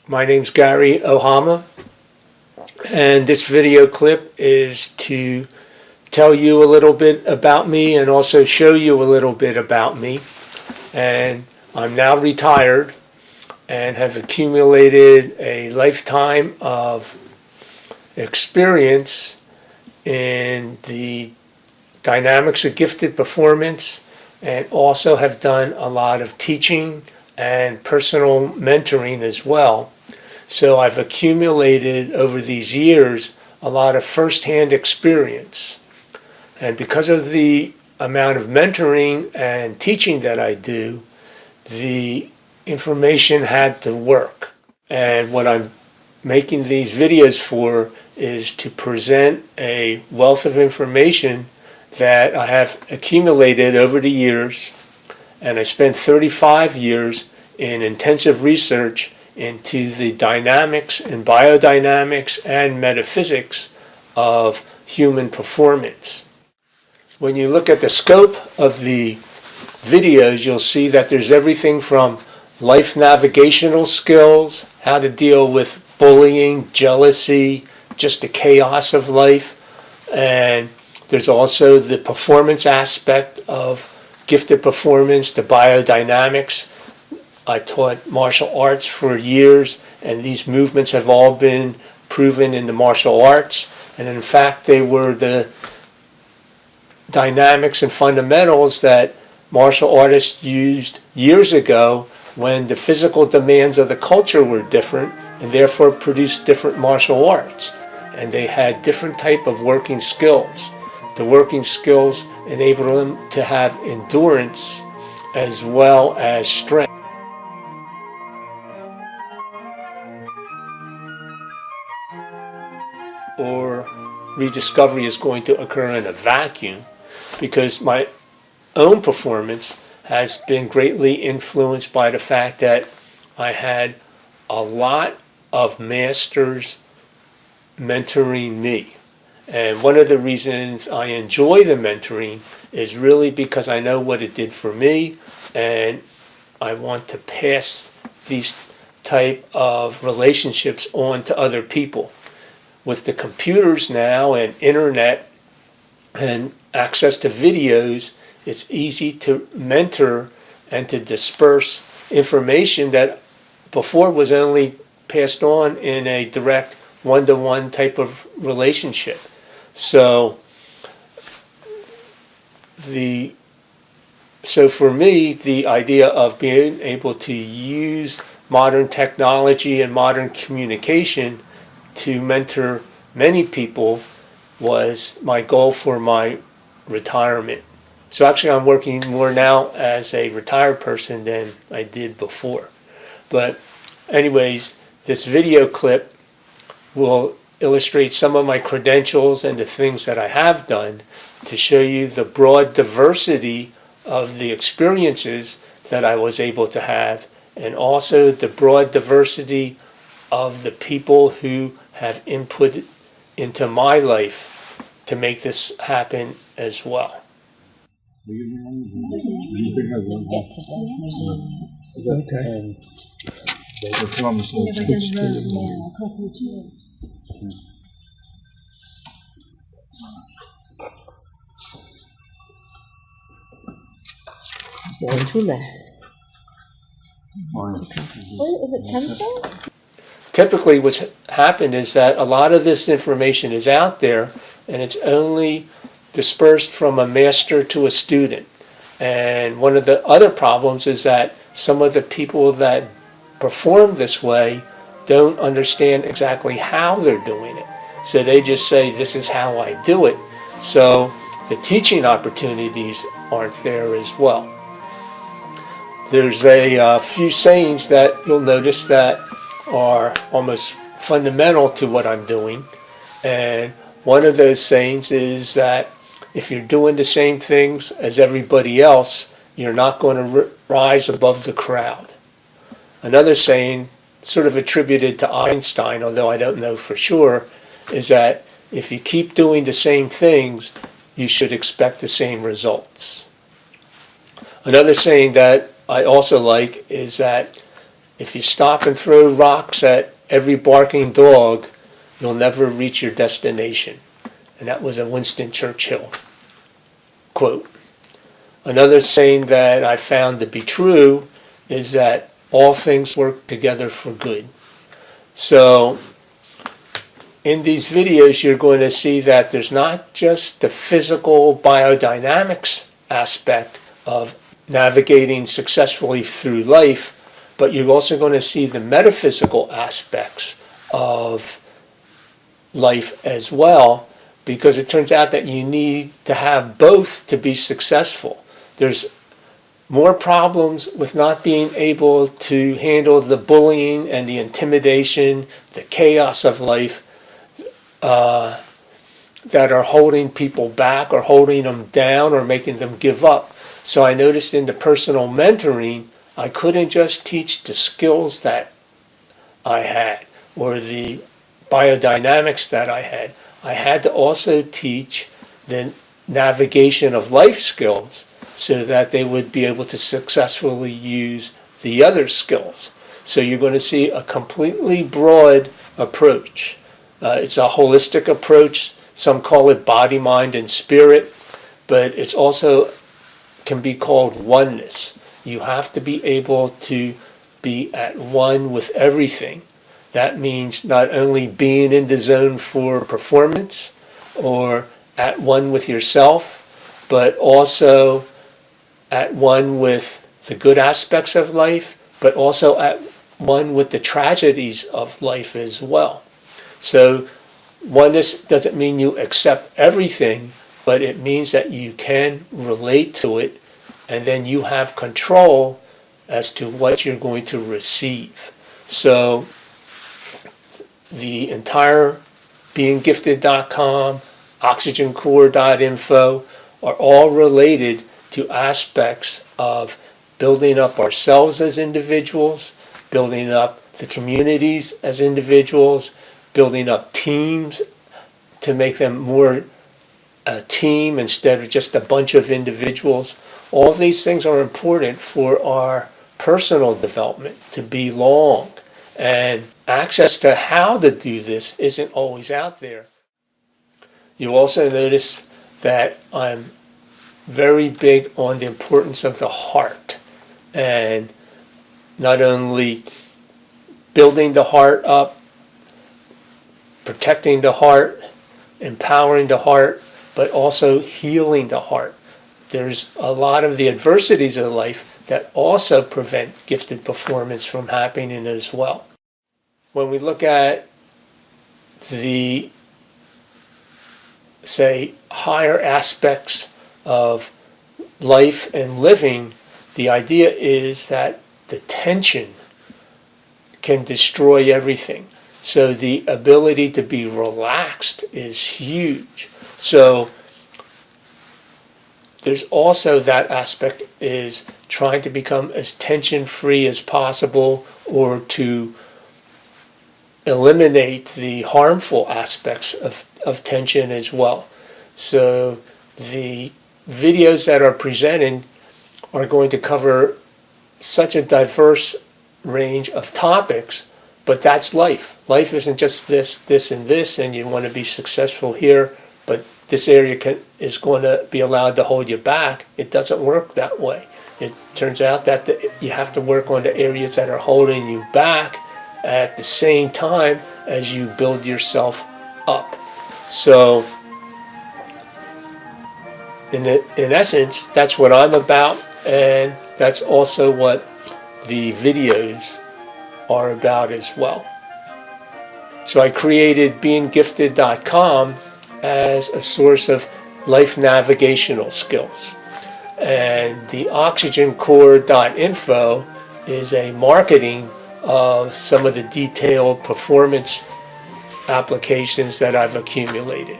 My name's Gary Ohama, and this video clip is to tell you a little bit about me and also show you a little bit about me. And I'm now retired and have accumulated a lifetime of experience in the dynamics of gifted performance, and also have done a lot of teaching and personal mentoring as well. So I've accumulated over these years a lot of firsthand experience. And because of the amount of mentoring and teaching that I do, the information had to work. And what I'm making these videos for is to present a wealth of information that I have accumulated over the years. And I spent 35 years in intensive research into the dynamics and biodynamics and metaphysics of human performance. When you look at the scope of the videos, you'll see that there's everything from life navigational skills, how to deal with bullying, jealousy, just the chaos of life, and there's also the performance aspect of gifted performance, the biodynamics. I taught martial arts for years, and these movements have all been proven in the martial arts. And in fact, they were the dynamics and fundamentals that martial artists used years ago when the physical demands of the culture were different and therefore produced different martial arts. And they had different type of working skills. The working skills enabled them to have endurance as well as strength. Or rediscovery is going to occur in a vacuum, because my own performance has been greatly influenced by the fact that I had a lot of masters mentoring me. And one of the reasons I enjoy the mentoring is really because I know what it did for me, and I want to pass these type of relationships on to other people. With the computers now and internet and access to videos, it's easy to mentor and to disperse information that before was only passed on in a direct one-to-one type of relationship. So for me, the idea of being able to use modern technology and modern communication to mentor many people was my goal for my retirement. So actually I'm working more now as a retired person than I did before. But anyways, this video clip will illustrate some of my credentials and the things that I have done to show you the broad diversity of the experiences that I was able to have, and also the broad diversity of the people who have input into my life to make this happen as well. Okay. Typically what's happened is that a lot of this information is out there, and it's only dispersed from a master to a student. And one of the other problems is that some of the people that perform this way don't understand exactly how they're doing it. So they just say, this is how I do it. So the teaching opportunities aren't there as well. There's a few sayings that you'll notice that are almost fundamental to what I'm doing. And one of those sayings is that if you're doing the same things as everybody else, you're not going to rise above the crowd. Another saying, sort of attributed to Einstein, although I don't know for sure, is that if you keep doing the same things, you should expect the same results. Another saying that I also like is that if you stop and throw rocks at every barking dog, you'll never reach your destination. And that was a Winston Churchill quote. Another saying that I found to be true is that all things work together for good. So in these videos, you're going to see that there's not just the physical biodynamics aspect of navigating successfully through life, but you're also going to see the metaphysical aspects of life as well, because it turns out that you need to have both to be successful. There's more problems with not being able to handle the bullying and the intimidation, the chaos of life that are holding people back or holding them down or making them give up. So I noticed in the personal mentoring, I couldn't just teach the skills that I had or the biodynamics that I had. I had to also teach the navigation of life skills so that they would be able to successfully use the other skills. So you're going to see a completely broad approach. It's a holistic approach. Some call it body, mind, and spirit, but it's also can be called oneness. You have to be able to be at one with everything. That means not only being in the zone for performance or at one with yourself, but also at one with the good aspects of life, but also at one with the tragedies of life as well. So oneness doesn't mean you accept everything, but it means that you can relate to it, and then you have control as to what you're going to receive. So the entire beinggifted.com, oxygencore.info are all related to aspects of building up ourselves as individuals, building up the communities as individuals, building up teams to make them more a team instead of just a bunch of individuals. All of these things are important for our personal development, to belong. And access to how to do this isn't always out there. You also notice that I'm very big on the importance of the heart, and not only building the heart up, protecting the heart, empowering the heart, but also healing the heart. There's a lot of the adversities of life that also prevent gifted performance from happening as well. When we look at the, say, higher aspects of life and living, the idea is that the tension can destroy everything. So the ability to be relaxed is huge. So there's also that aspect is trying to become as tension-free as possible, or to eliminate the harmful aspects of tension as well. So the videos that are presented are going to cover such a diverse range of topics, but that's life. Life isn't just this, this, and this, and you want to be successful here, but this area is going to be allowed to hold you back. It doesn't work that way. It turns out that you have to work on the areas that are holding you back at the same time as you build yourself up. So in essence, that's what I'm about, and that's also what the videos are about as well. So I created beinggifted.com as a source of life navigational skills. And the oxygencore.info is a marketing of some of the detailed performance applications that I've accumulated.